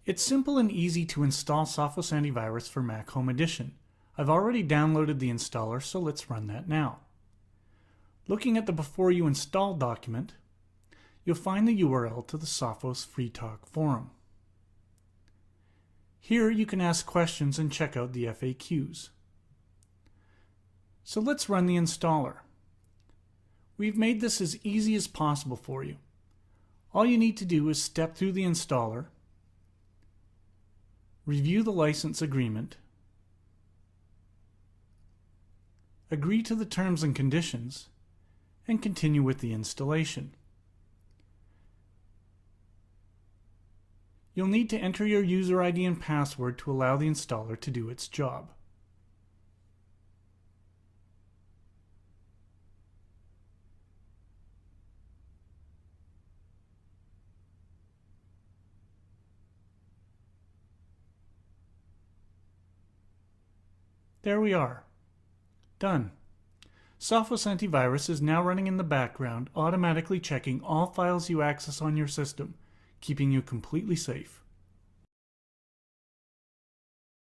It's simple and easy to install Sophos Antivirus for Mac Home Edition. I've already downloaded the installer, so let's run that now. Looking at the Before You Install document, you'll find the URL to the Sophos Free Talk forum. Here you can ask questions and check out the FAQs. So let's run the installer. We've made this as easy as possible for you. All you need to do is step through the installer, review the license agreement, agree to the terms and conditions, and continue with the installation. You'll need to enter your user ID and password to allow the installer to do its job. There we are. Done. Sophos Antivirus is now running in the background, automatically checking all files you access on your system, keeping you completely safe.